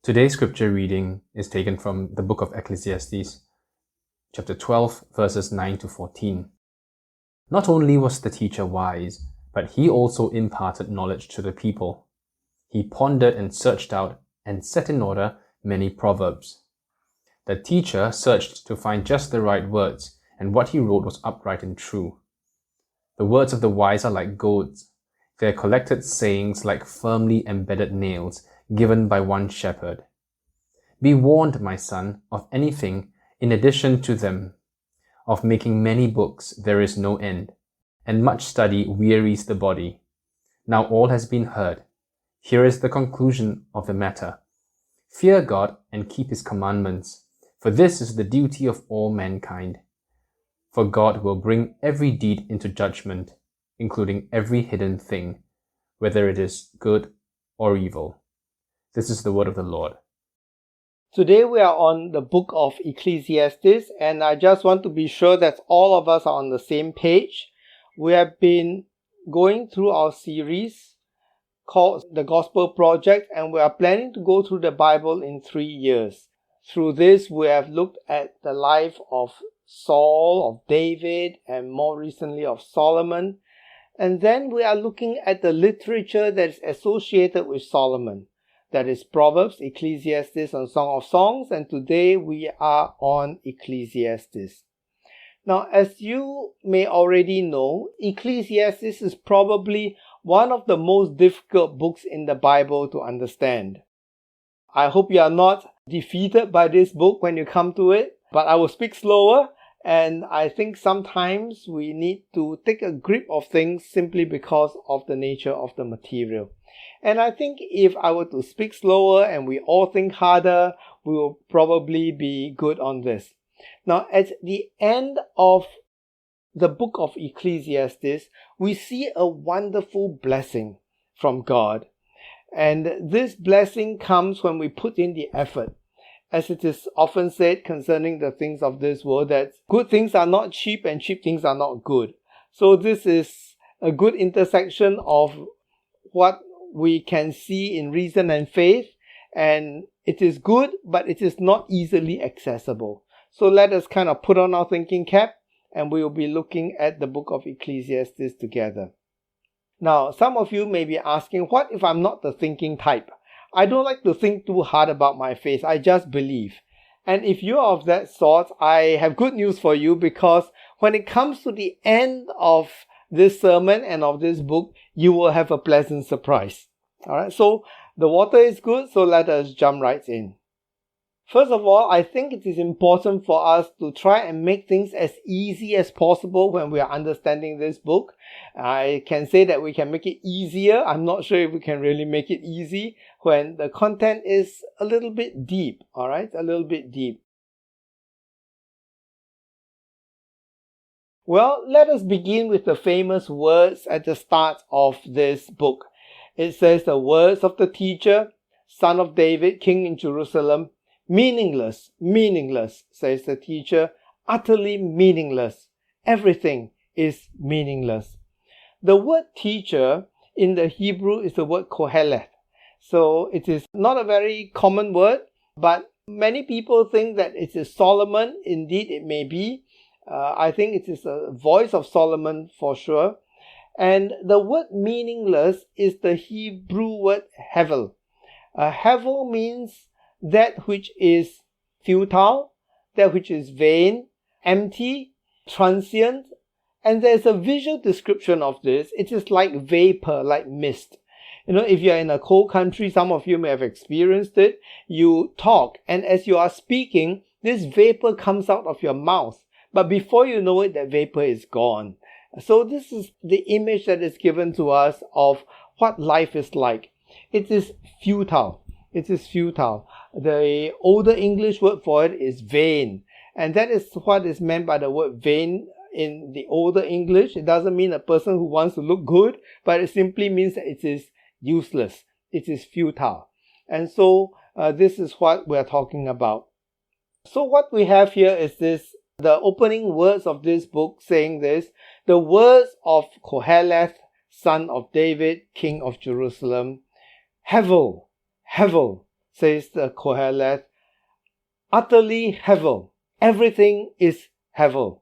Today's scripture reading is taken from the book of Ecclesiastes, chapter 12, verses 9 to 14. Not only was the teacher wise, but he also imparted knowledge to the people. He pondered and searched out and set in order many proverbs. The teacher searched to find just the right words, and what he wrote was upright and true. The words of the wise are like goads, their collected sayings like firmly embedded nails given by one shepherd. Be warned, my son, of anything in addition to them. Of making many books there is no end, and much study wearies the body. Now all has been heard. Here is the conclusion of the matter. Fear God and keep his commandments, for this is the duty of all mankind. For God will bring every deed into judgment, including every hidden thing, whether it is good or evil. This is the word of the Lord. Today we are on the book of Ecclesiastes, and I just want to be sure that all of us are on the same page. We have been going through our series called The Gospel Project, and we are planning to go through the Bible in 3 years. Through this, we have looked at the life of Saul, of David, and more recently of Solomon. And then we are looking at the literature that is associated with Solomon. That is Proverbs, Ecclesiastes, and Song of Songs. And today we are on Ecclesiastes. Now, as you may already know, Ecclesiastes is probably one of the most difficult books in the Bible to understand. I hope you are not defeated by this book when you come to it, but I will speak slower. And I think sometimes we need to take a grip of things simply because of the nature of the material. And I think if I were to speak slower and we all think harder, we will probably be good on this. Now, at the end of the book of Ecclesiastes, we see a wonderful blessing from God. And this blessing comes when we put in the effort. As it is often said concerning the things of this world, that good things are not cheap and cheap things are not good. So this is a good intersection of what we can see in reason and faith, and it is good, but it is not easily accessible. So let us kind of put on our thinking cap, and we will be looking at the book of Ecclesiastes together. Now, some of you may be asking, what if I'm not the thinking type? I don't like to think too hard about my faith. I just believe. And if you're of that sort, I have good news for you, because when it comes to the end of this sermon and of this book, you will have a pleasant surprise. Alright, so the water is good, so let us jump right in. First of all, I think it is important for us to try and make things as easy as possible when we are understanding this book. I can say that we can make it easier. I'm not sure if we can really make it easy when the content is a little bit deep, alright, a little bit deep. Well, let us begin with the famous words at the start of this book. It says, the words of the teacher, son of David, king in Jerusalem, meaningless, meaningless, says the teacher, utterly meaningless. Everything is meaningless. The word teacher in the Hebrew is the word koheleth. So it is not a very common word, but many people think that it is Solomon. Indeed, it may be. I think it is a voice of Solomon for sure. And the word meaningless is the Hebrew word hevel. Hevel means that which is futile, that which is vain, empty, transient. And there's a visual description of this. It is like vapor, like mist. You know, if you're in a cold country, some of you may have experienced it. You talk, and as you are speaking, this vapor comes out of your mouth. But before you know it, that vapor is gone. So this is the image that is given to us of what life is like. It is futile. It is futile. The older English word for it is vain. And that is what is meant by the word vain in the older English. It doesn't mean a person who wants to look good, but it simply means that it is useless. It is futile. And so this is what we're talking about. So what we have here is this, the opening words of this book saying this, the words of Koheleth, son of David, king of Jerusalem, hevel, says the Koheleth, utterly hevel. Everything is hevel.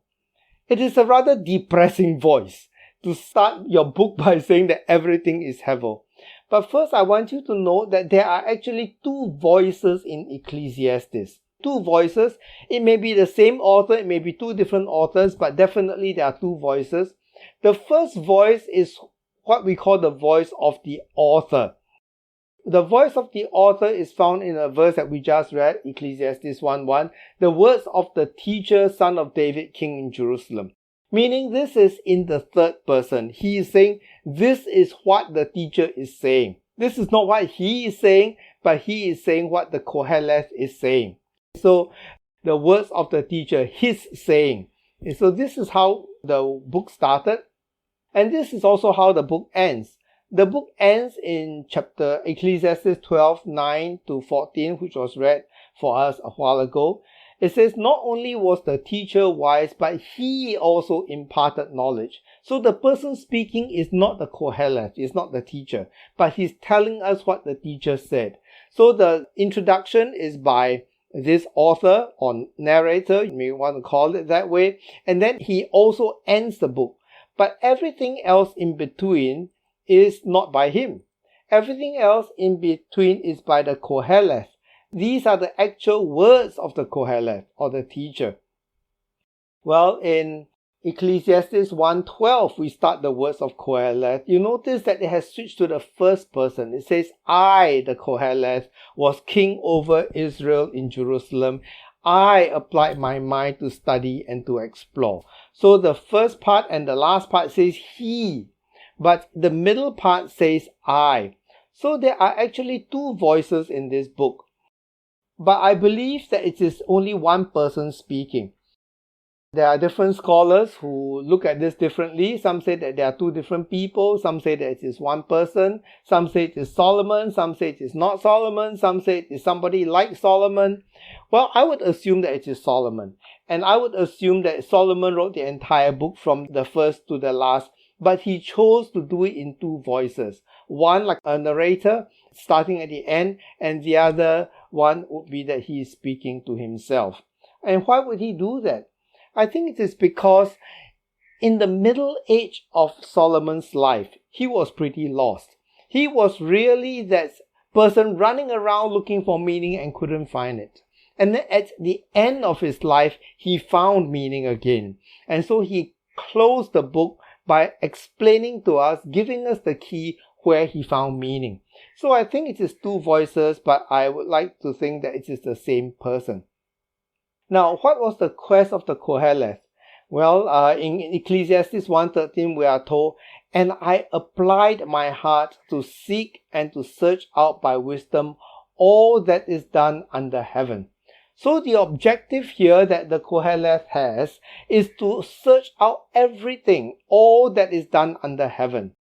It is a rather depressing voice to start your book by saying that everything is hevel. But first, I want you to know that there are actually two voices in Ecclesiastes. Two voices. It may be the same author, it may be two different authors, but definitely there are two voices. The first voice is what we call the voice of the author. The voice of the author is found in a verse that we just read, Ecclesiastes 1:1, the words of the teacher, son of David, king in Jerusalem. Meaning this is in the third person. He is saying, this is what the teacher is saying. This is not what he is saying, but he is saying what the Koheleth is saying. So, the words of the teacher, his saying. And so this is how the book started. And this is also how the book ends. The book ends in chapter Ecclesiastes 12:9 to 14, which was read for us a while ago. It says, not only was the teacher wise, but he also imparted knowledge. So the person speaking is not the Koheleth, is not the teacher, but he's telling us what the teacher said. So the introduction is by this author or narrator, you may want to call it that way, and then he also ends the book. But everything else in between is not by him. Everything else in between is by the Koheleth. These are the actual words of the Koheleth or the teacher. Well, in Ecclesiastes 1:12, we start the words of Koheleth. You notice that it has switched to the first person. It says, I, the Koheleth, was king over Israel in Jerusalem. I applied my mind to study and to explore. So the first part and the last part says he, but the middle part says I. So there are actually two voices in this book. But I believe that it is only one person speaking. There are different scholars who look at this differently. Some say that there are two different people. Some say that it is one person. Some say it is Solomon. Some say it is not Solomon. Some say it is somebody like Solomon. Well, I would assume that it is Solomon. And I would assume that Solomon wrote the entire book from the first to the last. But he chose to do it in two voices. One like a narrator starting at the end, and the other one would be that he is speaking to himself. And why would he do that? I think it is because in the middle age of Solomon's life, he was pretty lost. He was really that person running around looking for meaning and couldn't find it. And then at the end of his life, he found meaning again. And so he closed the book by explaining to us, giving us the key where he found meaning. So I think it is two voices, but I would like to think that it is the same person. Now, what was the quest of the Koheleth? Well, in Ecclesiastes 1:13 we are told, and I applied my heart to seek and to search out by wisdom all that is done under heaven. So the objective here that the Koheleth has is to search out everything, all that is done under heaven.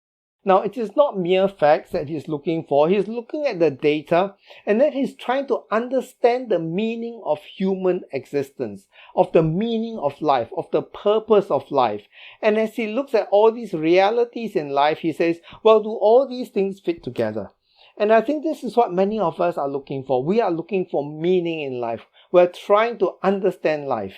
Now, it is not mere facts that he's looking for. He's looking at the data, and then he's trying to understand the meaning of human existence, of the meaning of life, of the purpose of life. And as he looks at all these realities in life, he says, well, do all these things fit together? And I think this is what many of us are looking for. We are looking for meaning in life. We're trying to understand life.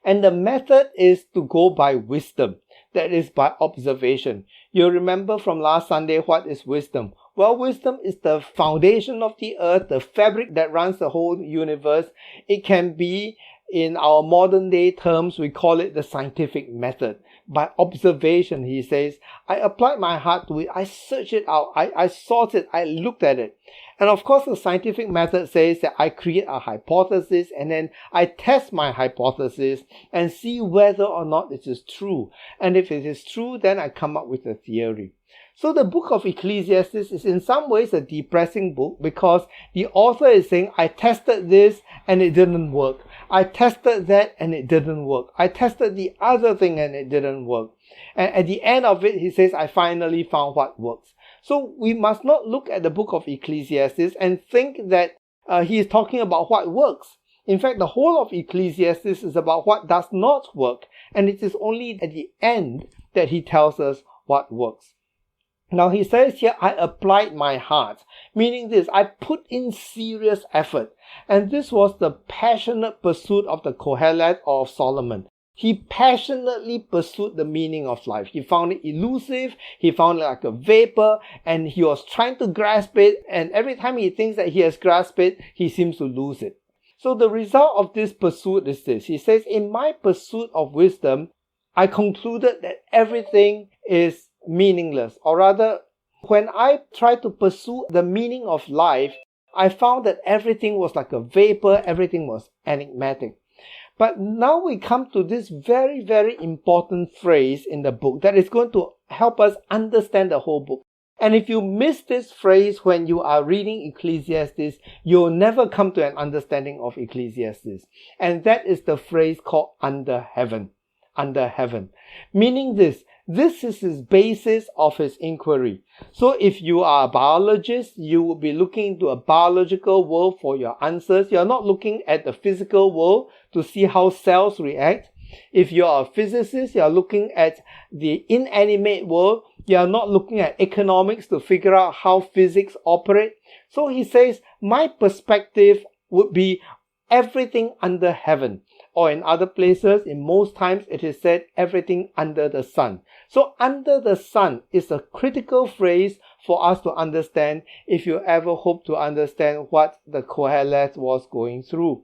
And the method is to go by wisdom. That is by observation. You remember from last Sunday, what is wisdom? Well, wisdom is the foundation of the earth, the fabric that runs the whole universe. It can be, in our modern day terms, we call it the scientific method. By observation, he says, I applied my heart to it. I searched it out. I sought it. I looked at it. And of course, the scientific method says that I create a hypothesis and then I test my hypothesis and see whether or not it is true. And if it is true, then I come up with a theory. So the book of Ecclesiastes is in some ways a depressing book because the author is saying, I tested this and it didn't work. I tested that and it didn't work. I tested the other thing and it didn't work. And at the end of it, he says, I finally found what works. So we must not look at the book of Ecclesiastes and think that he is talking about what works. In fact, the whole of Ecclesiastes is about what does not work. And it is only at the end that he tells us what works. Now he says here, I applied my heart, meaning this, I put in serious effort. And this was the passionate pursuit of the Kohelet or of Solomon. He passionately pursued the meaning of life. He found it elusive, he found it like a vapor, and he was trying to grasp it, and every time he thinks that he has grasped it, he seems to lose it. So the result of this pursuit is this. He says, in my pursuit of wisdom, I concluded that everything is meaningless. Or rather, when I tried to pursue the meaning of life, I found that everything was like a vapor, everything was enigmatic. But now we come to this very, very important phrase in the book that is going to help us understand the whole book. And if you miss this phrase when you are reading Ecclesiastes, you'll never come to an understanding of Ecclesiastes. And that is the phrase called under heaven. Under heaven. Meaning this is his basis of his inquiry. So if you are a biologist, you will be looking into a biological world for your answers. You're not looking at the physical world to see how cells react. If you are a physicist, you are looking at the inanimate world. You are not looking at economics to figure out how physics operate. So he says, my perspective would be everything under heaven. Or in other places, in most times, it is said everything under the sun. So under the sun is a critical phrase for us to understand if you ever hope to understand what the Kohelet was going through.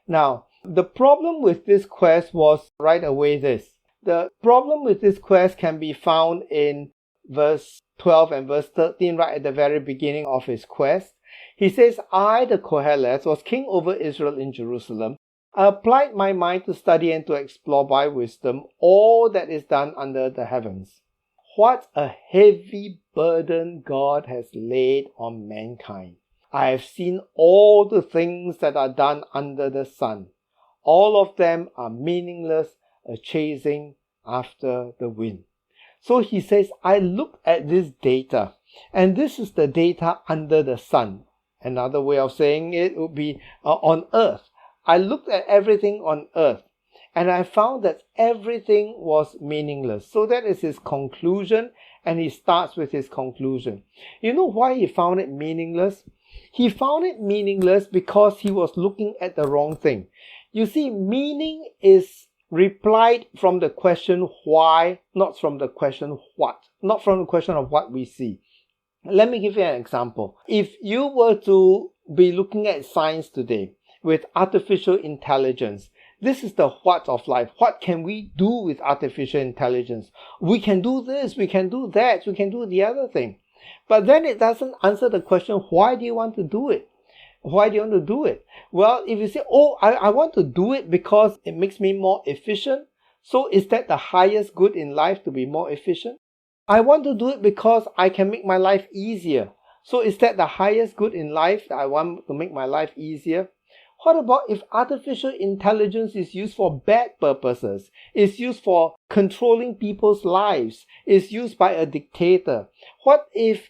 Now, the problem with this quest was right away this. The problem with this quest can be found in verse 12 and verse 13, right at the very beginning of his quest. He says, I, the Kohelet, was king over Israel in Jerusalem. I applied my mind to study and to explore by wisdom all that is done under the heavens. What a heavy burden God has laid on mankind. I have seen all the things that are done under the sun. All of them are meaningless, a chasing after the wind. So he says, I looked at this data, and this is the data under the sun. Another way of saying it would be on earth. I looked at everything on earth, and I found that everything was meaningless. So that is his conclusion, and he starts with his conclusion. You know why he found it meaningless? He found it meaningless because he was looking at the wrong thing. You see, meaning is replied from the question why, not from the question what, not from the question of what we see. Let me give you an example. If you were to be looking at science today with artificial intelligence, this is the what of life. What can we do with artificial intelligence? We can do this, we can do that, we can do the other thing. But then it doesn't answer the question, why do you want to do it? Why do you want to do it? Well, if you say, I want to do it because it makes me more efficient. So is that the highest good in life, to be more efficient? I want to do it because I can make my life easier. So is that the highest good in life, that I want to make my life easier? What about if artificial intelligence is used for bad purposes? Is used for controlling people's lives? Is used by a dictator? What if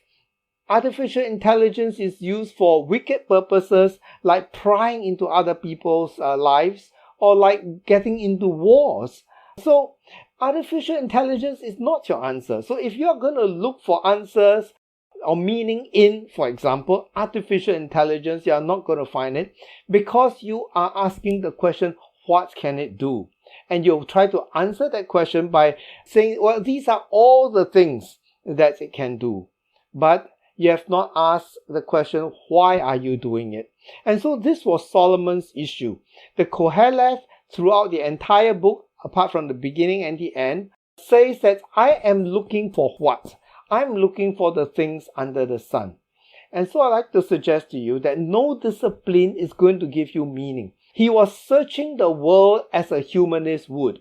artificial intelligence is used for wicked purposes like prying into other people's lives or like getting into wars? So artificial intelligence is not your answer. So if you're going to look for answers or meaning in, for example, artificial intelligence, you are not going to find it because you are asking the question, what can it do? And you'll try to answer that question by saying, well, these are all the things that it can do. But you have not asked the question, why are you doing it? And so this was Solomon's issue. The Koheleth, throughout the entire book, apart from the beginning and the end, says that I am looking for what? I'm looking for the things under the sun. And so I'd like to suggest to you that no discipline is going to give you meaning. He was searching the world as a humanist would.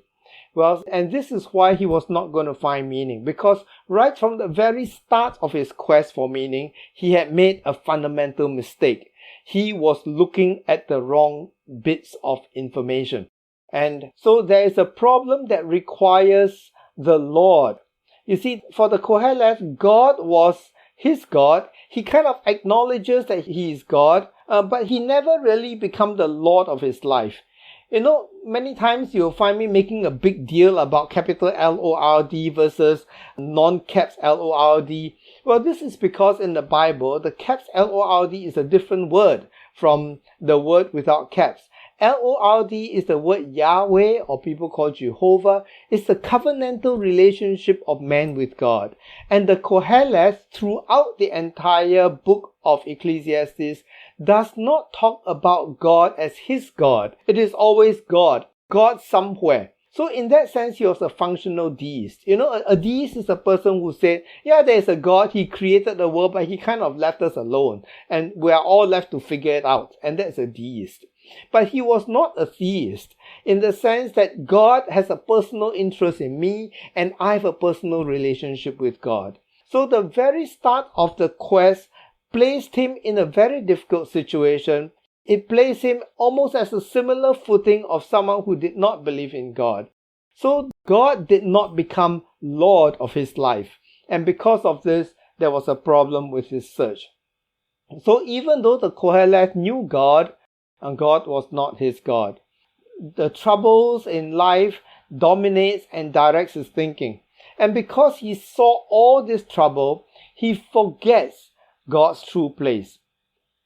Well, and this is why he was not going to find meaning, because right from the very start of his quest for meaning, he had made a fundamental mistake. He was looking at the wrong bits of information. And so there is a problem that requires the Lord. You see, for the Koheleth, God was his God. He kind of acknowledges that he is God, but he never really become the Lord of his life. You know, many times you'll find me making a big deal about capital L-O-R-D versus non-caps L-O-R-D. Well, this is because in the Bible, the caps L-O-R-D is a different word from the word without caps. L-O-R-D is the word Yahweh, or people call Jehovah. It's the covenantal relationship of man with God. And the Koheleth, throughout the entire book of Ecclesiastes, does not talk about God as his God. It is always God somewhere. So in that sense, he was a functional deist. A deist is a person who said, yeah, there's a God, he created the world, but he kind of left us alone. And we are all left to figure it out. And that's a deist. But he was not a theist in the sense that God has a personal interest in me and I have a personal relationship with God. So the very start of the quest placed him in a very difficult situation. It placed him almost as a similar footing of someone who did not believe in God. So God did not become Lord of his life. And because of this, there was a problem with his search. So even though the Koheleth knew God, and God was not his God, the troubles in life dominates and directs his thinking. And because he saw all this trouble, he forgets God's true place.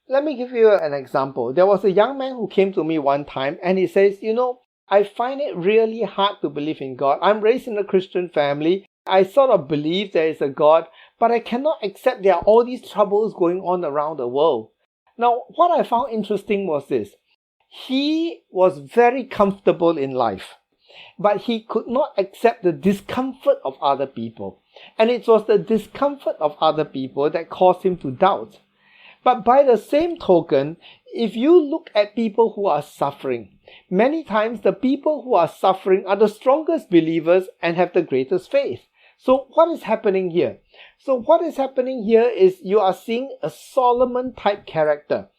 Let me give you an example. There was a young man who came to me one time and he says, I find it really hard to believe in God. I'm raised in a Christian family. I sort of believe there is a God, but I cannot accept there are all these troubles going on around the world. Now, what I found interesting was this. He was very comfortable in life, but he could not accept the discomfort of other people. And it was the discomfort of other people that caused him to doubt. But by the same token, if you look at people who are suffering, many times the people who are suffering are the strongest believers and have the greatest faith. So what is happening here? So what is happening here is you are seeing a Solomon type character.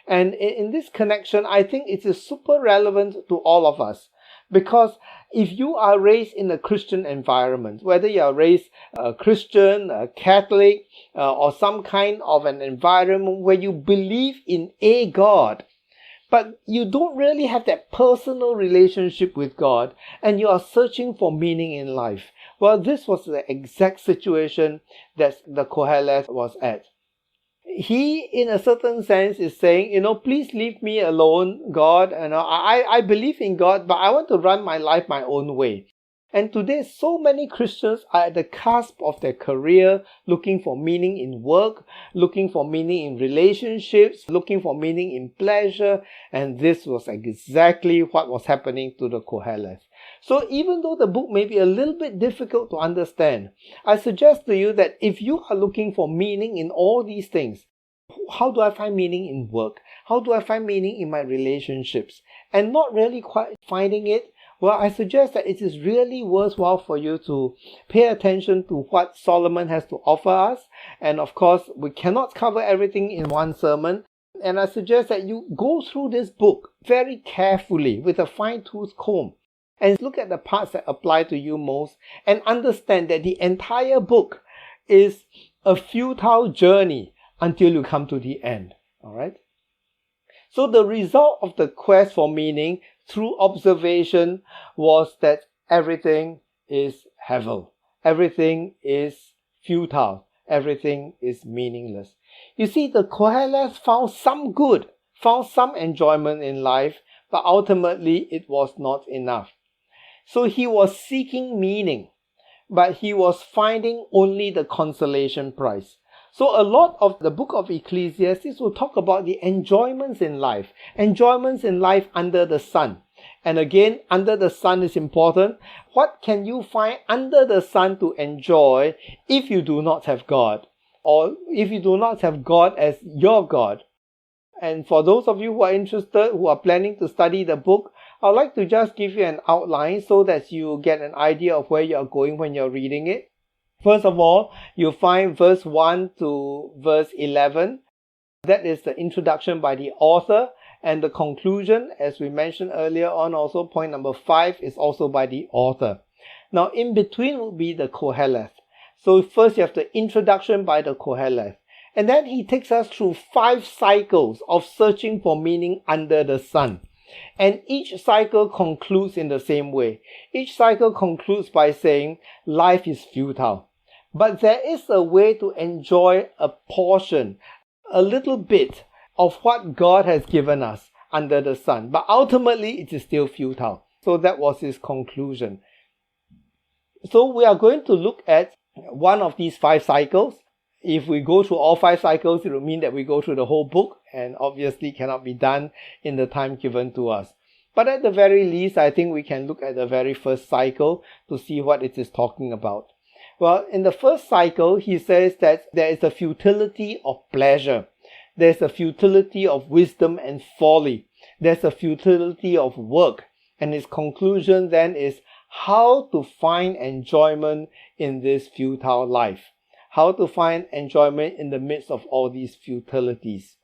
And in this connection, I think it is super relevant to all of us. Because if you are raised in a Christian environment, whether you are raised a Christian, a Catholic, or some kind of an environment where you believe in a God, but you don't really have that personal relationship with God, and you are searching for meaning in life. Well, this was the exact situation that the Koheleth was at. He, in a certain sense, is saying, please leave me alone, God. I believe in God, but I want to run my life my own way. And today, so many Christians are at the cusp of their career, looking for meaning in work, looking for meaning in relationships, looking for meaning in pleasure. And this was exactly what was happening to the Koheleth. So even though the book may be a little bit difficult to understand, I suggest to you that if you are looking for meaning in all these things, how do I find meaning in work? How do I find meaning in my relationships? And not really quite finding it, well, I suggest that it is really worthwhile for you to pay attention to what Solomon has to offer us. And of course, we cannot cover everything in one sermon. And I suggest that you go through this book very carefully with a fine-tooth comb and look at the parts that apply to you most and understand that the entire book is a futile journey until you come to the end. Alright? So the result of the quest for meaning through observation was that everything is hevel. Everything is futile. Everything is meaningless. You see, the Koheleth found some good, found some enjoyment in life, but ultimately it was not enough. So he was seeking meaning, but he was finding only the consolation prize. So a lot of the book of Ecclesiastes will talk about the enjoyments in life under the sun. And again, under the sun is important. What can you find under the sun to enjoy if you do not have God? Or if you do not have God as your God? And for those of you who are interested, who are planning to study the book, I'd like to just give you an outline so that you get an idea of where you are going when you're reading it. First of all, you'll find verse 1 to verse 11. That is the introduction by the author. And the conclusion, as we mentioned earlier on, also point number 5 is also by the author. Now, in between will be the Koheleth. So first you have the introduction by the Koheleth. And then he takes us through 5 cycles of searching for meaning under the sun. And each cycle concludes in the same way. Each cycle concludes by saying, life is futile. But there is a way to enjoy a portion, a little bit of what God has given us under the sun. But ultimately, it is still futile. So that was his conclusion. So we are going to look at one of these 5 cycles. If we go through all 5 cycles, it will mean that we go through the whole book, and obviously cannot be done in the time given to us. But at the very least, I think we can look at the very first cycle to see what it is talking about. Well, in the first cycle, he says that there is a futility of pleasure. There's a futility of wisdom and folly. There's a futility of work. And his conclusion then is how to find enjoyment in this futile life. How to find enjoyment in the midst of all these futilities.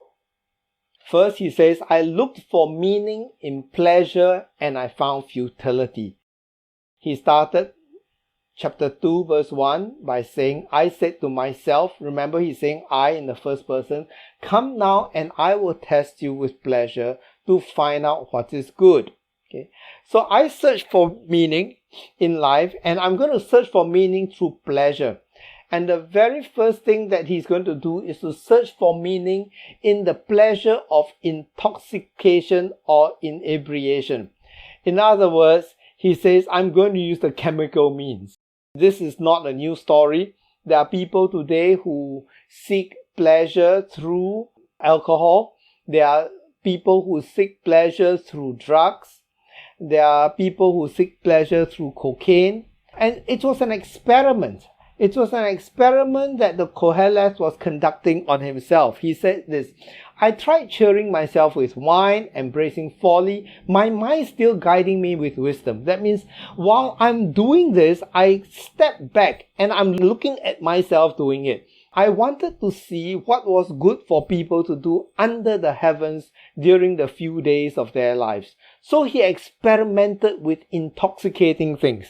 First, he says, I looked for meaning in pleasure and I found futility. He started chapter 2 verse 1 by saying, I said to myself, remember he's saying I in the first person, come now and I will test you with pleasure to find out what is good. Okay. So I searched for meaning in life, and I'm going to search for meaning through pleasure. And the very first thing that he's going to do is to search for meaning in the pleasure of intoxication or inebriation. In other words, he says, I'm going to use the chemical means. This is not a new story. There are people today who seek pleasure through alcohol. There are people who seek pleasure through drugs. There are people who seek pleasure through cocaine. And it was an experiment. It was an experiment that the Kohelet was conducting on himself. He said this, I tried cheering myself with wine, embracing folly, my mind still guiding me with wisdom. That means while I'm doing this, I step back and I'm looking at myself doing it. I wanted to see what was good for people to do under the heavens during the few days of their lives. So he experimented with intoxicating things.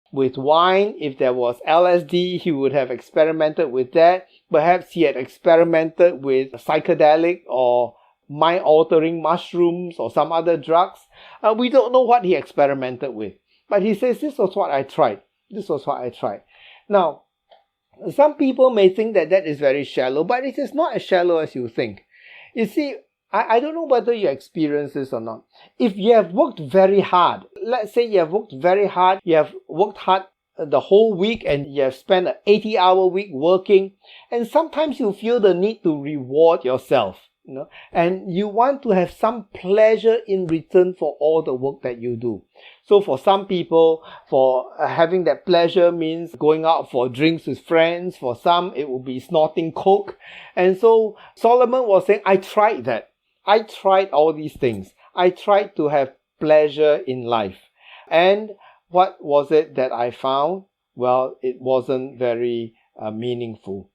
With wine, if there was LSD, he would have experimented with that. Perhaps he had experimented with psychedelic or mind-altering mushrooms or some other drugs. We don't know what he experimented with. But he says, this was what I tried. This was what I tried. Now, some people may think that that is very shallow, but it is not as shallow as you think. You see, I don't know whether you experience this or not. If you have worked very hard, let's say you have worked very hard, you have worked hard the whole week and you have spent an 80-hour week working, and sometimes you feel the need to reward yourself, and you want to have some pleasure in return for all the work that you do. So for some people, for having that pleasure means going out for drinks with friends. For some, it will be snorting coke. And so Solomon was saying, I tried that. I tried all these things. I tried to have pleasure in life. And what was it that I found? Well, it wasn't very meaningful.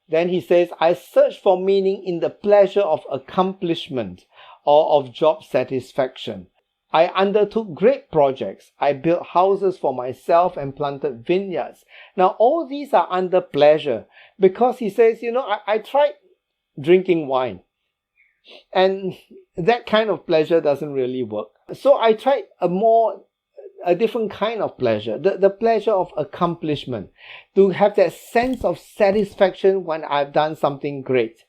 Then he says, I searched for meaning in the pleasure of accomplishment or of job satisfaction. I undertook great projects. I built houses for myself and planted vineyards. Now, all these are under pleasure because he says, I tried drinking wine. And that kind of pleasure doesn't really work. So I tried a different kind of pleasure, the pleasure of accomplishment, to have that sense of satisfaction when I've done something great.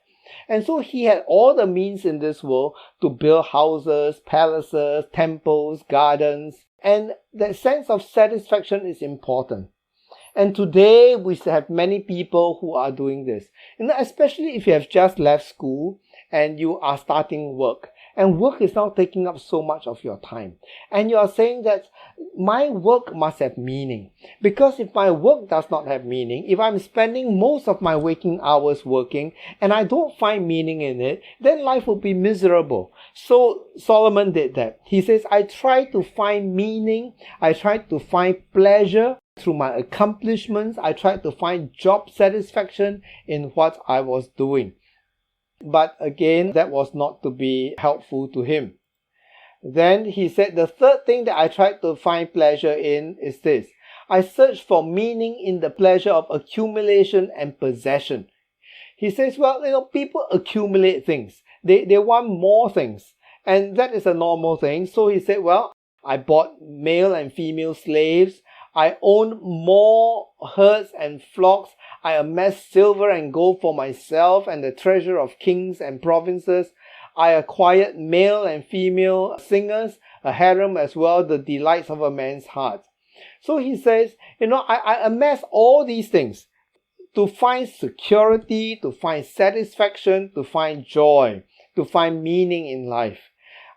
And so he had all the means in this world to build houses, palaces, temples, gardens, and that sense of satisfaction is important. And today we have many people who are doing this. Especially if you have just left school and you are starting work. And work is now taking up so much of your time. And you are saying that my work must have meaning. Because if my work does not have meaning, if I'm spending most of my waking hours working and I don't find meaning in it, then life will be miserable. So Solomon did that. He says, I tried to find meaning. I tried to find pleasure through my accomplishments. I tried to find job satisfaction in what I was doing. But again, that was not to be helpful to him. Then he said, the third thing that I tried to find pleasure in is this. I searched for meaning in the pleasure of accumulation and possession. He says, people accumulate things. They want more things. And that is a normal thing. So he said, I bought male and female slaves. I own more herds and flocks. I amass silver and gold for myself and the treasure of kings and provinces. I acquired male and female singers, a harem as well, the delights of a man's heart. So he says, I amass all these things to find security, to find satisfaction, to find joy, to find meaning in life.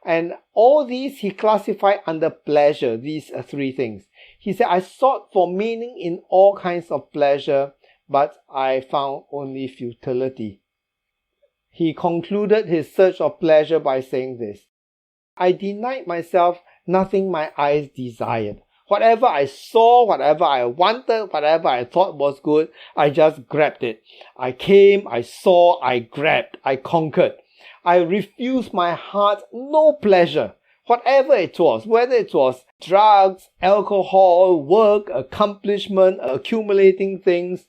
And all these he classified under pleasure, these three things. He said, I sought for meaning in all kinds of pleasure, but I found only futility. He concluded his search of pleasure by saying this: I denied myself nothing my eyes desired. Whatever I saw, whatever I wanted, whatever I thought was good, I just grabbed it. I came, I saw, I grabbed, I conquered. I refused my heart no pleasure, whatever it was, whether it was drugs, alcohol, work, accomplishment, accumulating things.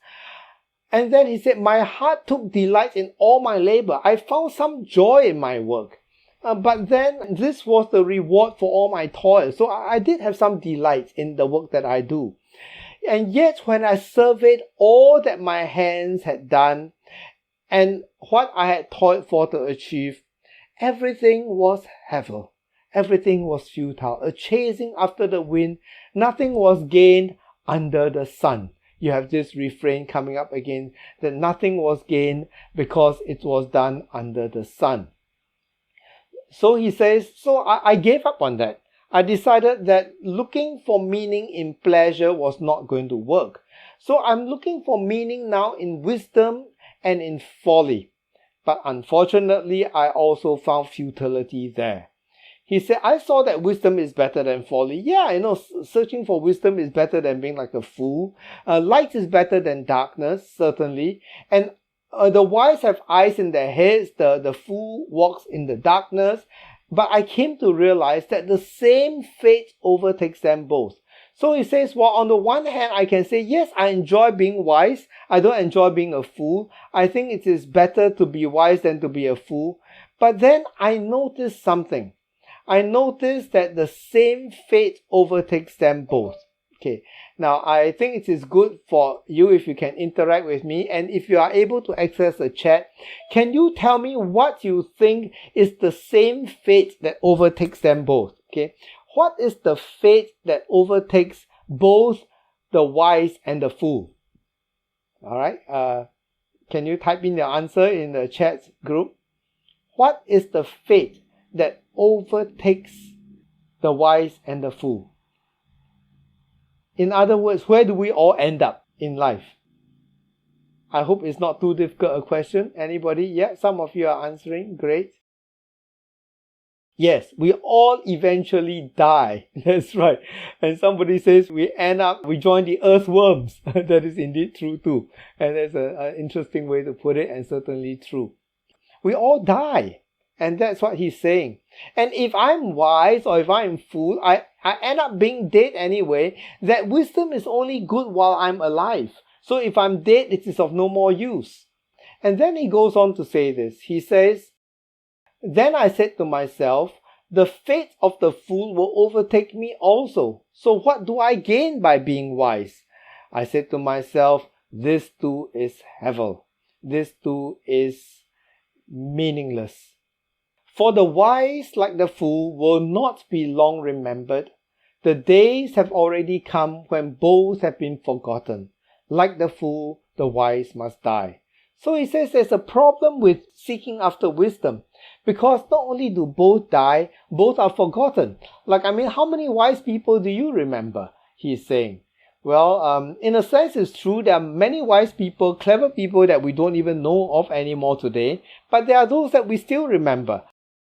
And then he said, my heart took delight in all my labor. I found some joy in my work. But then this was the reward for all my toil. So I did have some delight in the work that I do. And yet when I surveyed all that my hands had done and what I had toiled for to achieve, everything was hevel. Everything was futile, a chasing after the wind. Nothing was gained under the sun. You have this refrain coming up again, that nothing was gained because it was done under the sun. So he says, so I gave up on that. I decided that looking for meaning in pleasure was not going to work. So I'm looking for meaning now in wisdom and in folly. But unfortunately, I also found futility there. He said, I saw that wisdom is better than folly. Yeah, searching for wisdom is better than being like a fool. Light is better than darkness, certainly. And the wise have eyes in their heads, the fool walks in the darkness. But I came to realize that the same fate overtakes them both. So he says, well, on the one hand, I can say, yes, I enjoy being wise. I don't enjoy being a fool. I think it is better to be wise than to be a fool. But then I noticed something. I noticed that the same fate overtakes them both. Okay, now I think it is good for you if you can interact with me, and if you are able to access the chat, can you tell me what you think is the same fate that overtakes them both? Okay, what is the fate that overtakes both the wise and the fool? All right, can you type in your answer in the chat group? What is the fate that overtakes the wise and the fool? In other words, where do we all end up in life? I hope it's not too difficult a question. Anybody? Yeah, some of you are answering. Great. Yes, we all eventually die. That's right. And somebody says we join the earthworms. That is indeed true too. And that's an interesting way to put it, and certainly true. We all die. And that's what he's saying. And if I'm wise or if I'm fool, I end up being dead anyway. That wisdom is only good while I'm alive. So if I'm dead, it is of no more use. And then he goes on to say this. He says, then I said to myself, the fate of the fool will overtake me also. So what do I gain by being wise? I said to myself, this too is hevel. This too is meaningless. For the wise, like the fool, will not be long remembered. The days have already come when both have been forgotten. Like the fool, the wise must die. So he says there's a problem with seeking after wisdom, because not only do both die, both are forgotten. How many wise people do you remember? He's saying. Well, in a sense, it's true. There are many wise people, clever people that we don't even know of anymore today, but there are those that we still remember.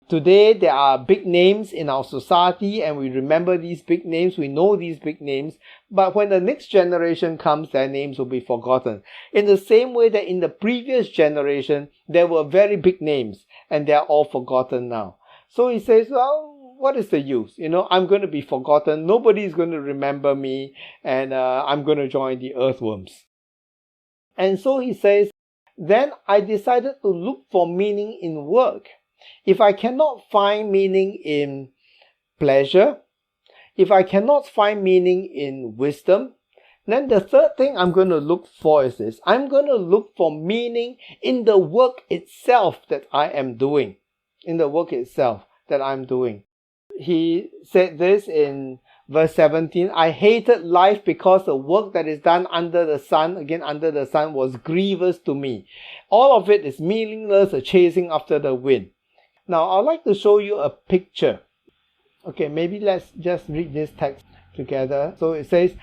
Today, there are big names in our society, and we remember these big names, we know these big names, but when the next generation comes, their names will be forgotten. In the same way that in the previous generation, there were very big names, and they are all forgotten now. So he says, well, what is the use? I'm going to be forgotten, nobody is going to remember me, and I'm going to join the earthworms. And so he says, then I decided to look for meaning in work. If I cannot find meaning in pleasure, if I cannot find meaning in wisdom, then the third thing I'm going to look for is this. I'm going to look for meaning in the work itself that I am doing. In the work itself that I'm doing. He said this in verse 17, I hated life because the work that is done under the sun, again under the sun, was grievous to me. All of it is meaningless, a chasing after the wind. Now, I'd like to show you a picture. Okay, maybe let's just read this text together. So it says,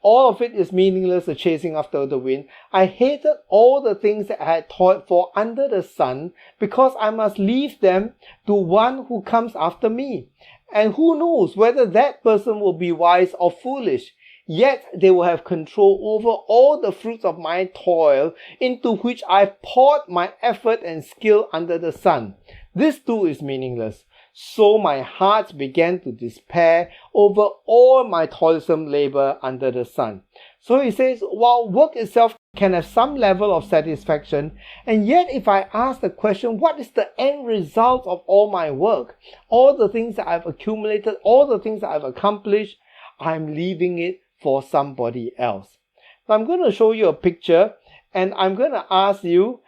all of it is meaningless, a chasing after the wind. I hated all the things that I had toiled for under the sun, because I must leave them to one who comes after me. And who knows whether that person will be wise or foolish. Yet they will have control over all the fruits of my toil, into which I've poured my effort and skill under the sun. This too is meaningless. So my heart began to despair over all my toilsome labor under the sun. So he says, while work itself can have some level of satisfaction, and yet if I ask the question, what is the end result of all my work? All the things that I've accumulated, all the things that I've accomplished, I'm leaving it for somebody else. So I'm going to show you a picture, and I'm going to ask you,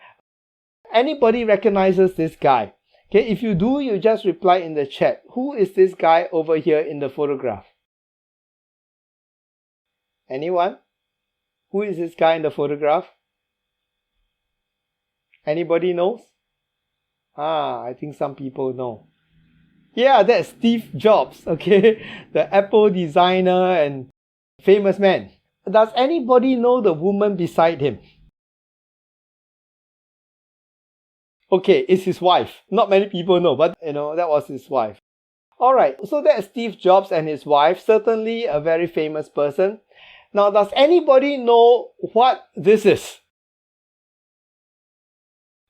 anybody recognizes this guy? Okay, if you do, you just reply in the chat. Who is this guy over here in the photograph? Anyone? Who is this guy in the photograph? Anybody knows? I think some people know. Yeah, that's Steve Jobs, okay? The Apple designer and famous man. Does anybody know the woman beside him? Okay, it's his wife. Not many people know, but that was his wife. Alright, so that's Steve Jobs and his wife. Certainly a very famous person. Now, does anybody know what this is?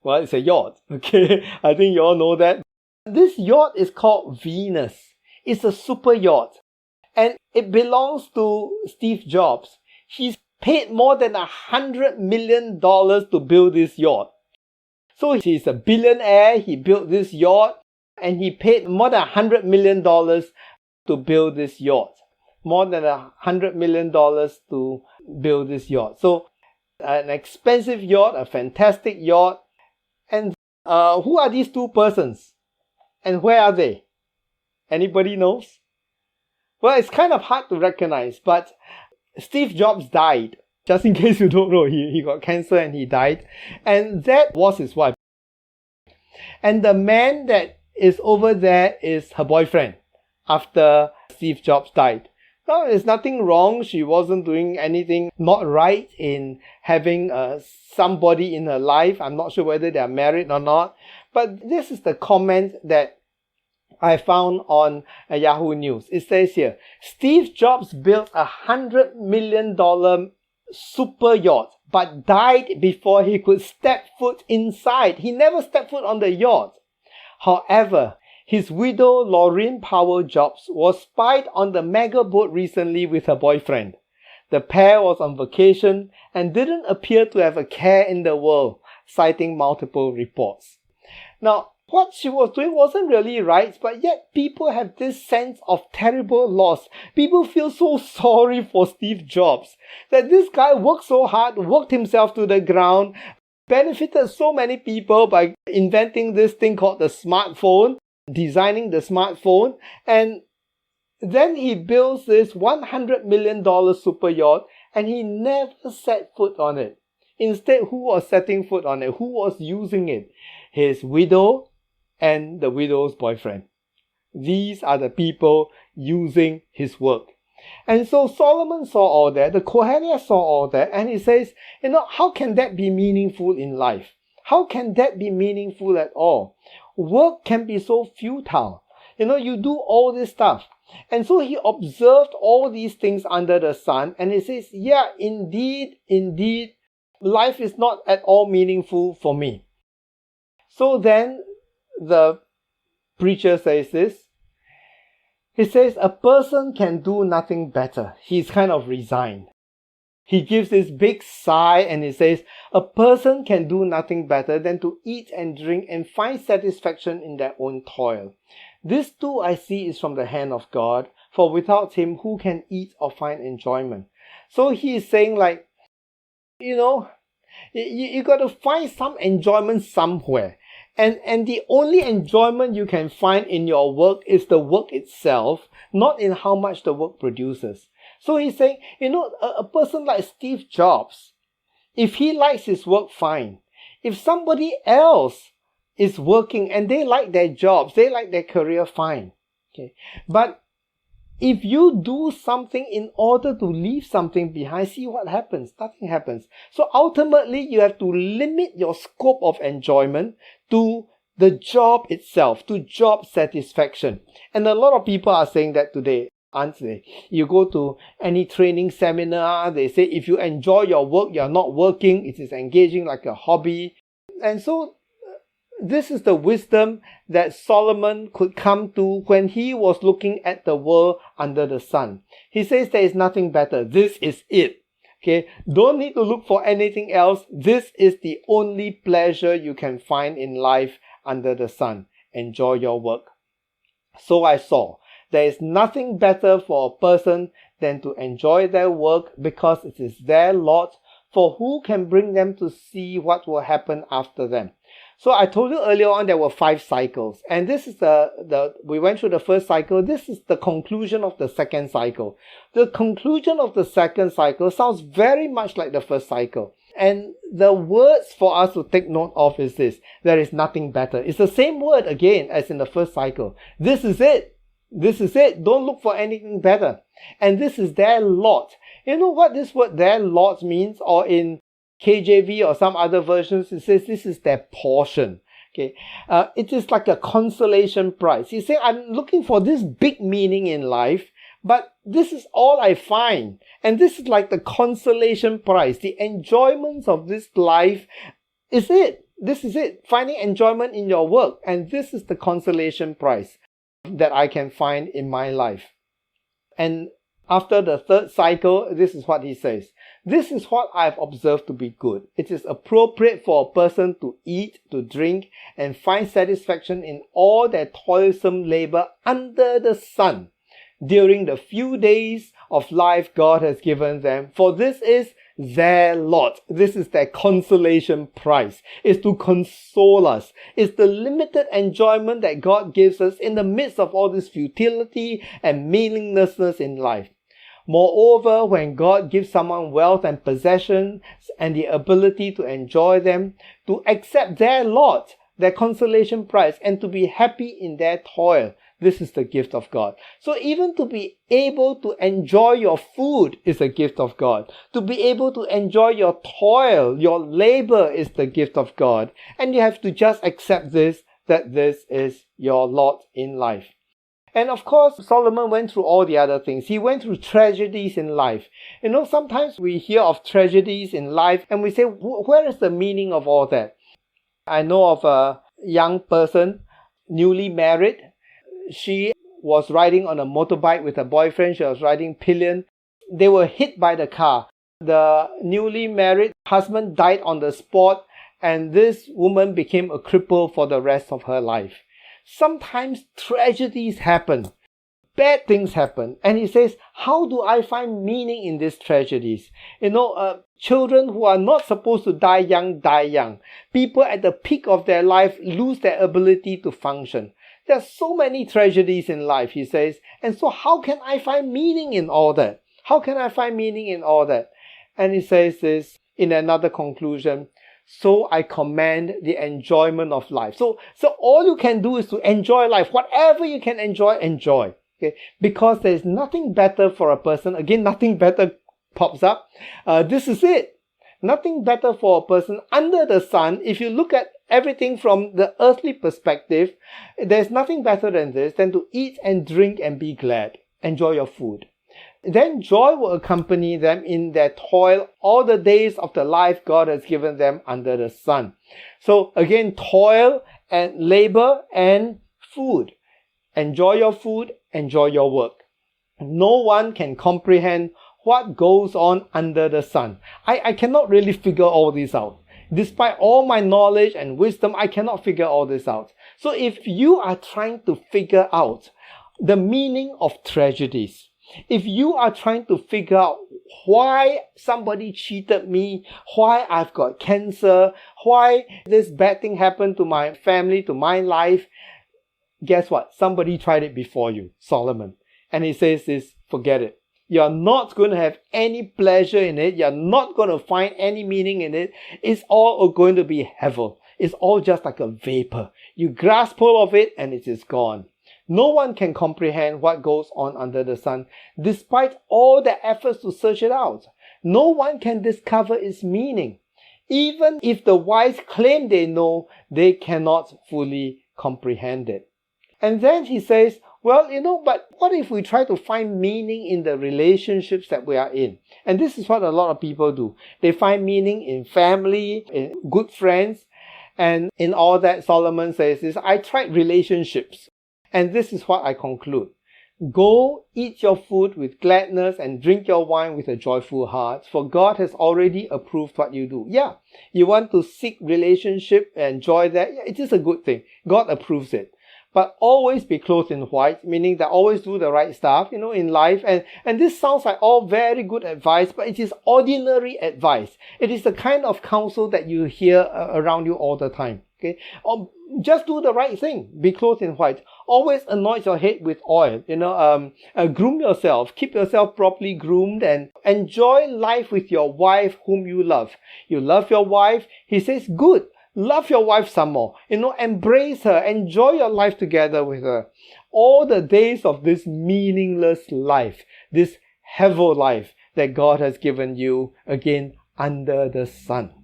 Well, it's a yacht. Okay, I think you all know that. This yacht is called Venus. It's a super yacht. And it belongs to Steve Jobs. He's paid more than $100 million to build this yacht. So he's a billionaire, he built this yacht, and he paid more than $100 million to build this yacht. More than $100 million to build this yacht. So an expensive yacht, a fantastic yacht. And who are these two persons? And where are they? Anybody knows? Well, it's kind of hard to recognize, but Steve Jobs died. Just in case you don't know, he got cancer and he died. And that was his wife. And the man that is over there is her boyfriend after Steve Jobs died. Now, there's nothing wrong. She wasn't doing anything not right in having somebody in her life. I'm not sure whether they are married or not. But this is the comment that I found on Yahoo News. It says here, Steve Jobs built $100 million super yacht, but died before he could step foot inside. He never stepped foot on the yacht. However, his widow, Laureen Powell Jobs, was spied on the mega boat recently with her boyfriend. The pair was on vacation and didn't appear to have a care in the world, citing multiple reports. Now, what she was doing wasn't really right, but yet people have this sense of terrible loss. People feel so sorry for Steve Jobs, that this guy worked so hard, worked himself to the ground, benefited so many people by inventing this thing called the smartphone, designing the smartphone, and then he builds this $100 million super yacht, and he never set foot on it. Instead, who was setting foot on it? Who was using it? His widow and the widow's boyfriend. These are the people using his work. And so Solomon saw all that, the Kohelet saw all that, and he says, how can that be meaningful in life? How can that be meaningful at all? Work can be so futile. You do all this stuff. And so he observed all these things under the sun, and he says, yeah, indeed, life is not at all meaningful for me. So then, the preacher says this. He says, a person can do nothing better. He's kind of resigned. He gives this big sigh and he says, a person can do nothing better than to eat and drink and find satisfaction in their own toil. This too I see is from the hand of God, for without him, who can eat or find enjoyment? So he is saying like, you got to find some enjoyment somewhere. And the only enjoyment you can find in your work is the work itself, not in how much the work produces. So he's saying, a person like Steve Jobs, if he likes his work, fine. If somebody else is working and they like their jobs, they like their career, fine. Okay. But if you do something in order to leave something behind, see what happens. Nothing happens. So ultimately, you have to limit your scope of enjoyment to the job itself, to job satisfaction. And a lot of people are saying that today, aren't they? You go to any training seminar, they say if you enjoy your work, you're not working, it is engaging like a hobby. And so this is the wisdom that Solomon could come to when he was looking at the world under the sun. He says there is nothing better. This is it. Okay, don't need to look for anything else. This is the only pleasure you can find in life under the sun. Enjoy your work. So I saw there is nothing better for a person than to enjoy their work because it is their lot, for who can bring them to see what will happen after them. So I told you earlier on there were 5 cycles, and this is we went through the first cycle. This is the conclusion of the second cycle. The conclusion of the second cycle sounds very much like the first cycle. And the words for us to take note of is this: there is nothing better. It's the same word again as in the first cycle. This is it. This is it. Don't look for anything better. And this is their lot. You know what this word their lot means? Or in KJV or some other versions, it says this is their portion. Okay, it is like a consolation prize. You say, I'm looking for this big meaning in life, but this is all I find. And this is like the consolation prize. The enjoyments of this life is it. This is it. Finding enjoyment in your work. And this is the consolation prize that I can find in my life. And after the third cycle, this is what he says. This is what I've observed to be good. It is appropriate for a person to eat, to drink, and find satisfaction in all their toilsome labor under the sun during the few days of life God has given them. For this is their lot. This is their consolation prize. It's to console us. It's the limited enjoyment that God gives us in the midst of all this futility and meaninglessness in life. Moreover, when God gives someone wealth and possessions and the ability to enjoy them, to accept their lot, their consolation prize, and to be happy in their toil, this is the gift of God. So even to be able to enjoy your food is a gift of God. To be able to enjoy your toil, your labor is the gift of God. And you have to just accept this, that this is your lot in life. And of course, Solomon went through all the other things. He went through tragedies in life. Sometimes we hear of tragedies in life and we say, where is the meaning of all that? I know of a young person, newly married. She was riding on a motorbike with her boyfriend. She was riding pillion. They were hit by the car. The newly married husband died on the spot, and this woman became a cripple for the rest of her life. Sometimes tragedies happen. Bad things happen. And he says, how do I find meaning in these tragedies? Children who are not supposed to die young, die young. People at the peak of their life lose their ability to function. There are so many tragedies in life, he says. And so how can I find meaning in all that? How can I find meaning in all that? And he says this in another conclusion. So I command the enjoyment of life. So all you can do is to enjoy life. Whatever you can enjoy, enjoy. Okay? Because there is nothing better for a person. Again, nothing better pops up. This is it. Nothing better for a person under the sun. If you look at everything from the earthly perspective, there's nothing better than this, than to eat and drink and be glad. Enjoy your food. Then joy will accompany them in their toil all the days of the life God has given them under the sun. So again, toil and labor and food. Enjoy your food, enjoy your work. No one can comprehend what goes on under the sun. I cannot really figure all this out. Despite all my knowledge and wisdom, I cannot figure all this out. So if you are trying to figure out the meaning of tragedies. If you are trying to figure out why somebody cheated me, why I've got cancer, why this bad thing happened to my family, to my life, guess what? Somebody tried it before you, Solomon. And he says this, forget it. You're not going to have any pleasure in it. You're not going to find any meaning in it. It's all going to be hevel. It's all just like a vapor. You grasp hold of it and it is gone. No one can comprehend what goes on under the sun, despite all the efforts to search it out. No one can discover its meaning. Even if the wise claim they know, they cannot fully comprehend it. And then he says, well, but what if we try to find meaning in the relationships that we are in? And this is what a lot of people do. They find meaning in family, in good friends, and in all that Solomon says is, I tried relationships. And this is what I conclude. Go eat your food with gladness and drink your wine with a joyful heart, for God has already approved what you do. Yeah, you want to seek relationship and enjoy that. Yeah, it is a good thing. God approves it. But always be clothed in white, meaning that always do the right stuff, in life. And this sounds like all very good advice, but it is ordinary advice. It is the kind of counsel that you hear around you all the time. Okay? Just do the right thing. Be clothed in white. Always anoint your head with oil. Groom yourself. Keep yourself properly groomed and enjoy life with your wife whom you love. You love your wife. He says, good. Love your wife some more. Embrace her. Enjoy your life together with her. All the days of this meaningless life, this hevel life that God has given you, again, under the sun.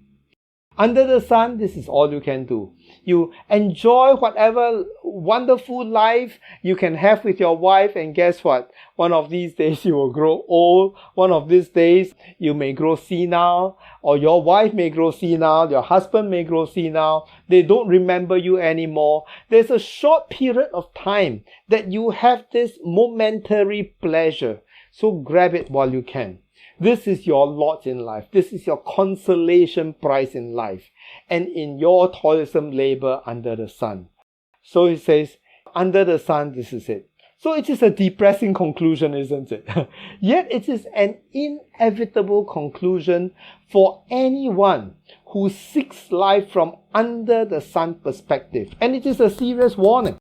Under the sun, this is all you can do. You enjoy whatever wonderful life you can have with your wife, and guess what? One of these days you will grow old. One of these days you may grow senile, or your wife may grow senile, your husband may grow senile. They don't remember you anymore. There's a short period of time that you have this momentary pleasure. So grab it while you can. This is your lot in life. This is your consolation prize in life and in your toilsome labor under the sun. So he says, under the sun, this is it. So it is a depressing conclusion, isn't it? Yet it is an inevitable conclusion for anyone who seeks life from under the sun perspective. And it is a serious warning.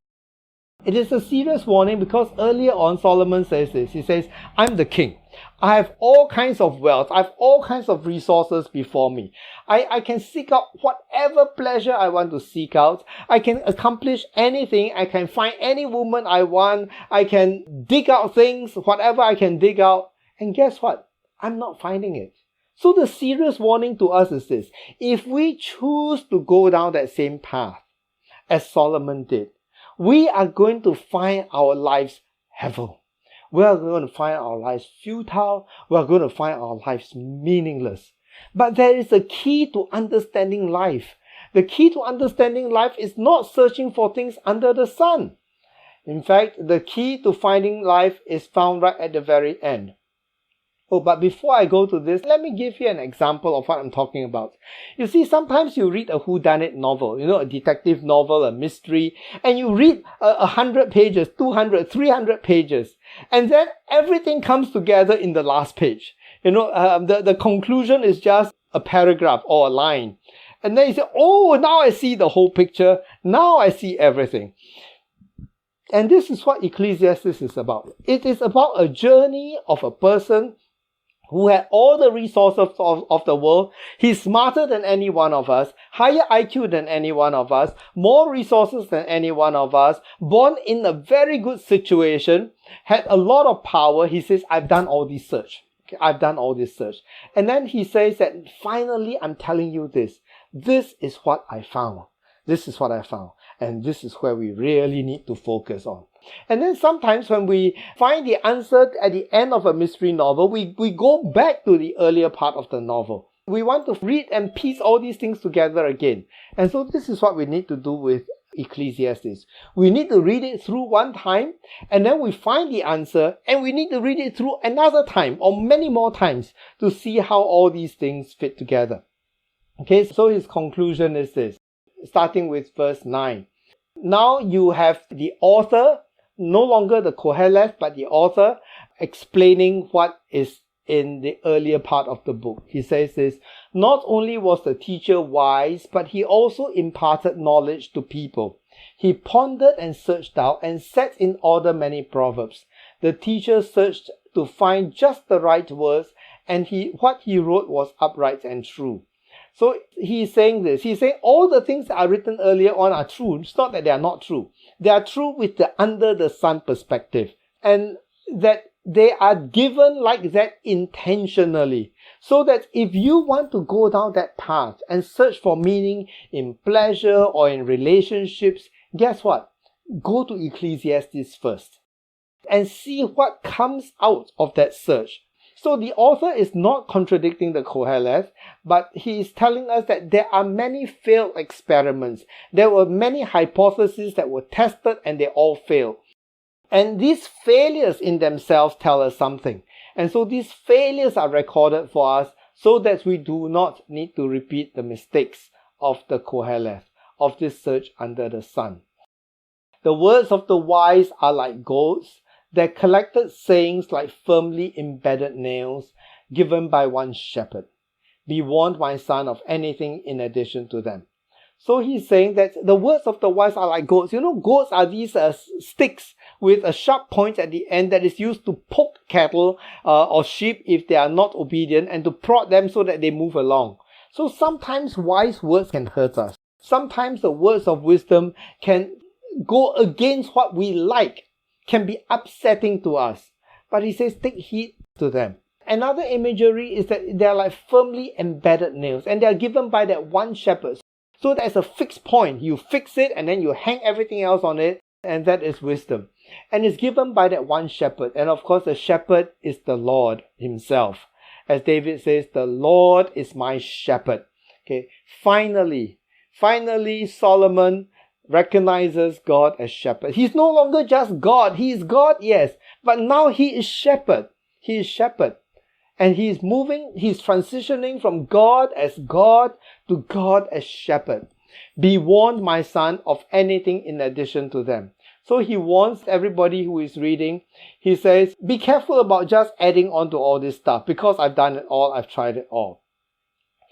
It is a serious warning because earlier on Solomon says this. He says, I'm the king. I have all kinds of wealth. I have all kinds of resources before me. I can seek out whatever pleasure I want to seek out. I can accomplish anything. I can find any woman I want. I can dig out things, whatever I can dig out. And guess what? I'm not finding it. So the serious warning to us is this. If we choose to go down that same path as Solomon did, we are going to find our lives hevel. We are going to find our lives futile. We are going to find our lives meaningless. But there is a key to understanding life. The key to understanding life is not searching for things under the sun. In fact, the key to finding life is found right at the very end. Oh, but before I go to this, let me give you an example of what I'm talking about. You see, sometimes you read a whodunit novel, a detective novel, a mystery, and you read 100 pages, 200, 300 pages, and then everything comes together in the last page. The conclusion is just a paragraph or a line. And then you say, oh, now I see the whole picture. Now I see everything. And this is what Ecclesiastes is about. It is about a journey of a person who had all the resources of the world. He's smarter than any one of us, higher IQ than any one of us, more resources than any one of us, born in a very good situation, had a lot of power. He says, I've done all this search. Okay, I've done all this search. And then he says that finally I'm telling you this. This is what I found. This is what I found. And this is where we really need to focus on. And then sometimes when we find the answer at the end of a mystery novel, we go back to the earlier part of the novel. We want to read and piece all these things together again. And so this is what we need to do with Ecclesiastes. We need to read it through one time, and then we find the answer, and we need to read it through another time or many more times to see how all these things fit together. Okay, so his conclusion is this, starting with verse 9. Now you have the author no longer the Koheleth, but the author explaining what is in the earlier part of the book. He says this, not only was the teacher wise, but he also imparted knowledge to people. He pondered and searched out and set in order many proverbs. The teacher searched to find just the right words, and what he wrote was upright and true. So he's saying this. He's saying all the things that are written earlier on are true. It's not that they are not true. They are true with the under the sun perspective. And that they are given like that intentionally. So that if you want to go down that path and search for meaning in pleasure or in relationships, guess what? Go to Ecclesiastes first and see what comes out of that search. So the author is not contradicting the Koheleth, but he is telling us that there are many failed experiments. There were many hypotheses that were tested and they all failed. And these failures in themselves tell us something. And so these failures are recorded for us so that we do not need to repeat the mistakes of the Koheleth, of this search under the sun. The words of the wise are like goads, their collected sayings like firmly embedded nails given by one shepherd. Be warned, my son, of anything in addition to them. So he's saying that the words of the wise are like goads. You know, goads are these sticks with a sharp point at the end that is used to poke cattle or sheep if they are not obedient and to prod them so that they move along. So sometimes wise words can hurt us. Sometimes the words of wisdom can go against what we like, can be upsetting to us. But he says, take heed to them. Another imagery is that they are like firmly embedded nails and they are given by that one shepherd. So there's a fixed point. You fix it and then you hang everything else on it, and that is wisdom. And it's given by that one shepherd. And of course, the shepherd is the Lord himself. As David says, the Lord is my shepherd. Okay. Finally, Solomon recognizes God as shepherd. He's no longer just God. He is God, yes. But now he is shepherd. He is shepherd. And he's transitioning from God as God to God as shepherd. Be warned, my son, of anything in addition to them. So he warns everybody who is reading. He says, be careful about just adding on to all this stuff because I've done it all. I've tried it all.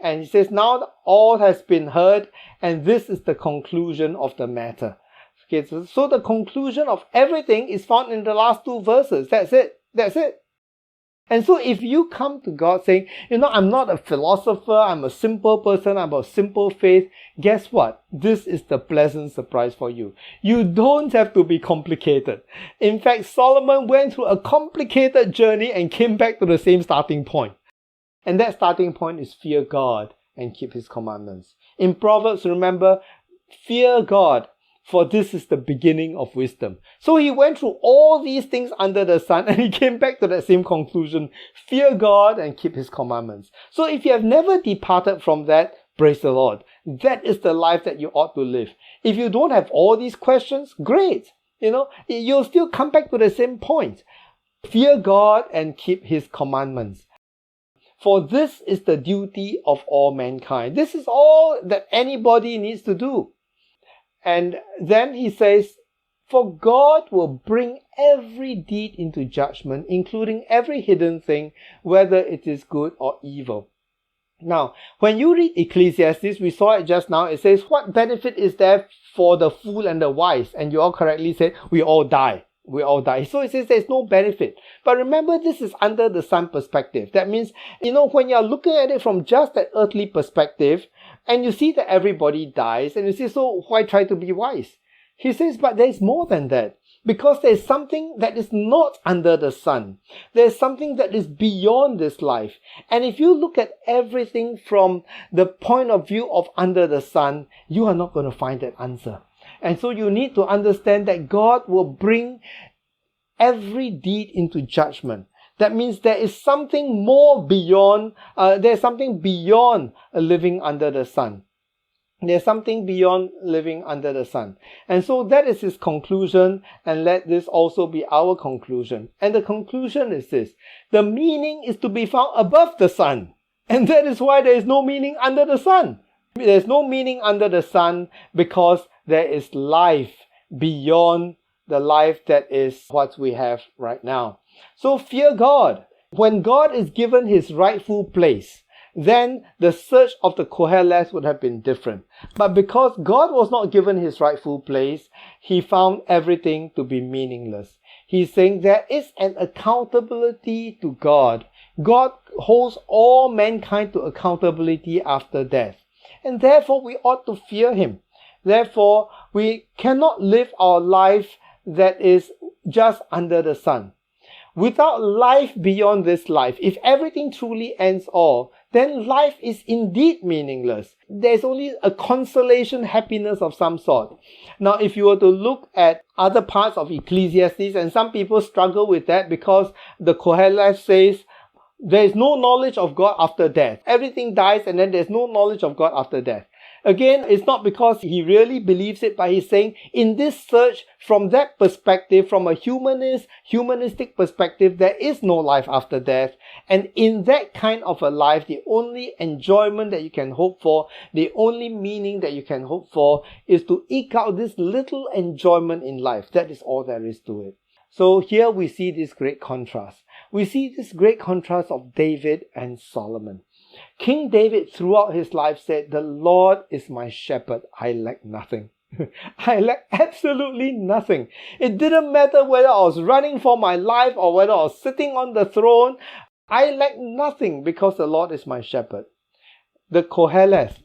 And he says, now all has been heard and this is the conclusion of the matter. Okay, so the conclusion of everything is found in the last two verses. That's it. And so if you come to God saying, I'm not a philosopher, I'm a simple person, I'm a simple faith, guess what? This is the pleasant surprise for you. You don't have to be complicated. In fact, Solomon went through a complicated journey and came back to the same starting point. And that starting point is fear God and keep his commandments. In Proverbs, remember, fear God, for this is the beginning of wisdom. So he went through all these things under the sun and he came back to that same conclusion. Fear God and keep his commandments. So if you have never departed from that, praise the Lord. That is the life that you ought to live. If you don't have all these questions, great. You'll still come back to the same point. Fear God and keep his commandments. For this is the duty of all mankind. This is all that anybody needs to do. And then he says, for God will bring every deed into judgment, including every hidden thing, whether it is good or evil. Now, when you read Ecclesiastes, we saw it just now, it says, what benefit is there for the fool and the wise? And you all correctly said, we all die. So it says there's no benefit. But remember, this is under the sun perspective. That means, when you're looking at it from just that earthly perspective, and you see that everybody dies, and you say, so why try to be wise? He says, but there's more than that. Because there's something that is not under the sun. There's something that is beyond this life. And if you look at everything from the point of view of under the sun, you are not going to find that answer. And so you need to understand that God will bring every deed into judgment. That means there is something more beyond, there's something beyond living under the sun. There's something beyond living under the sun. And so that is his conclusion, and let this also be our conclusion. And the conclusion is this: the meaning is to be found above the sun. And that is why there is no meaning under the sun. There's no meaning under the sun because there is life beyond the life that is what we have right now. So fear God. When God is given his rightful place, then the search of the Koheles would have been different. But because God was not given his rightful place, he found everything to be meaningless. He's saying there is an accountability to God. God holds all mankind to accountability after death. And therefore we ought to fear him. Therefore, we cannot live our life that is just under the sun. Without life beyond this life, if everything truly ends all, then life is indeed meaningless. There's only a consolation, happiness of some sort. Now, if you were to look at other parts of Ecclesiastes, and some people struggle with that because the Koheles says, there is no knowledge of God after death. Everything dies and then there's no knowledge of God after death. Again, it's not because he really believes it, but he's saying in this search, from that perspective, from a humanistic perspective, there is no life after death. And in that kind of a life, the only enjoyment that you can hope for, the only meaning that you can hope for is to eke out this little enjoyment in life. That is all there is to it. So here we see this great contrast. We see this great contrast of David and Solomon. King David throughout his life said, "The Lord is my shepherd, I lack nothing." I lack absolutely nothing. It didn't matter whether I was running for my life or whether I was sitting on the throne. I lack nothing because the Lord is my shepherd. The Koheles,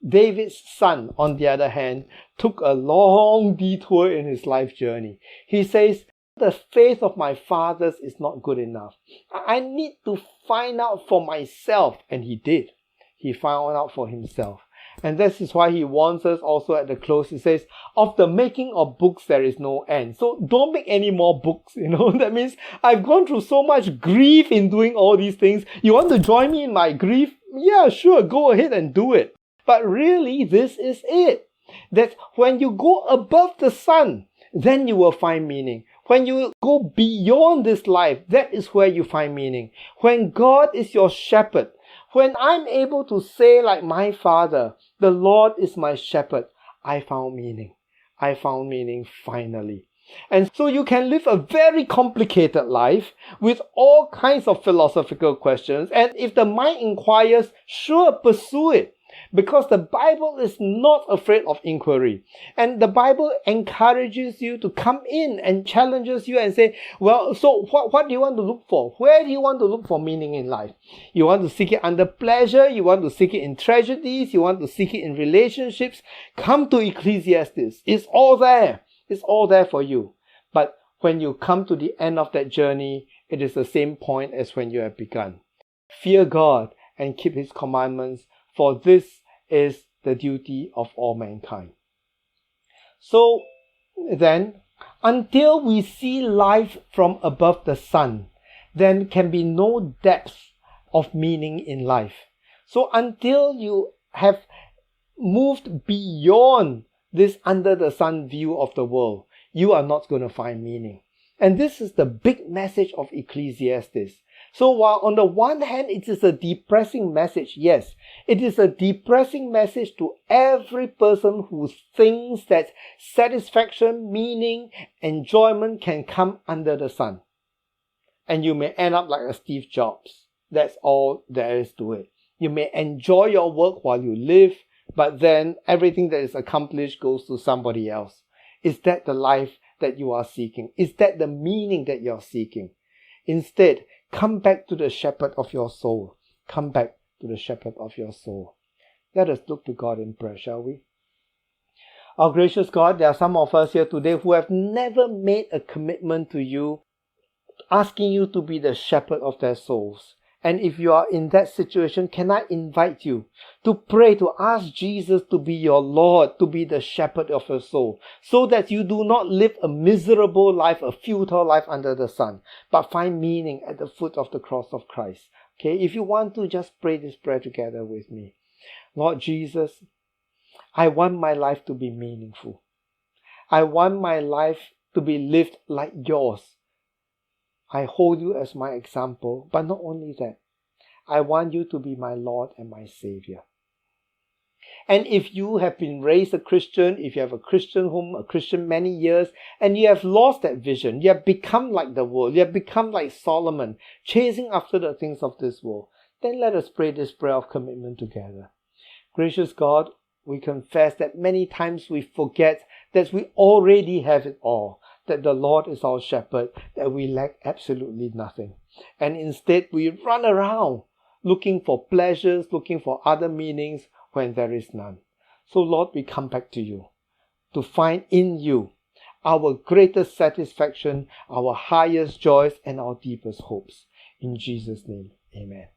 David's son, on the other hand, took a long detour in his life journey. He says, the faith of my fathers is not good enough. I need to find out for myself. And he did. He found out for himself. And this is why he warns us also at the close. He says, of the making of books, there is no end. So don't make any more books. That means I've gone through so much grief in doing all these things. You want to join me in my grief? Yeah, sure. Go ahead and do it. But really, this is it. That when you go above the sun, then you will find meaning. When you go beyond this life, that is where you find meaning. When God is your shepherd, when I'm able to say like my father, the Lord is my shepherd, I found meaning. I found meaning finally. And so you can live a very complicated life with all kinds of philosophical questions. And if the mind inquires, sure, pursue it. Because the Bible is not afraid of inquiry. And the Bible encourages you to come in and challenges you and say, well, so what do you want to look for? Where do you want to look for meaning in life? You want to seek it under pleasure? You want to seek it in tragedies? You want to seek it in relationships? Come to Ecclesiastes. It's all there. It's all there for you. But when you come to the end of that journey, it is the same point as when you have begun. Fear God and keep His commandments, for this is the duty of all mankind. So then, until we see life from above the sun, there can be no depth of meaning in life. So until you have moved beyond this under the sun view of the world, you are not going to find meaning. And this is the big message of Ecclesiastes. So while on the one hand it is a depressing message, yes, it is a depressing message to every person who thinks that satisfaction, meaning, enjoyment can come under the sun. And you may end up like a Steve Jobs. That's all there is to it. You may enjoy your work while you live, but then everything that is accomplished goes to somebody else. Is that the life that you are seeking? Is that the meaning that you're seeking? Instead, come back to the shepherd of your soul. Come back to the shepherd of your soul. Let us look to God in prayer, shall we? Our gracious God, there are some of us here today who have never made a commitment to you, asking you to be the shepherd of their souls. And if you are in that situation, can I invite you to pray, to ask Jesus to be your Lord, to be the shepherd of your soul, so that you do not live a miserable life, a futile life under the sun, but find meaning at the foot of the cross of Christ. Okay, if you want to, just pray this prayer together with me. Lord Jesus, I want my life to be meaningful. I want my life to be lived like yours. I hold you as my example, but not only that, I want you to be my Lord and my Savior. And if you have been raised a Christian, if you have a Christian home, a Christian many years, and you have lost that vision, you have become like the world, you have become like Solomon, chasing after the things of this world, then let us pray this prayer of commitment together. Gracious God, we confess that many times we forget that we already have it all, that the Lord is our shepherd, that we lack absolutely nothing. And instead we run around looking for pleasures, looking for other meanings when there is none. So Lord, we come back to you to find in you our greatest satisfaction, our highest joys, and our deepest hopes. In Jesus' name, amen.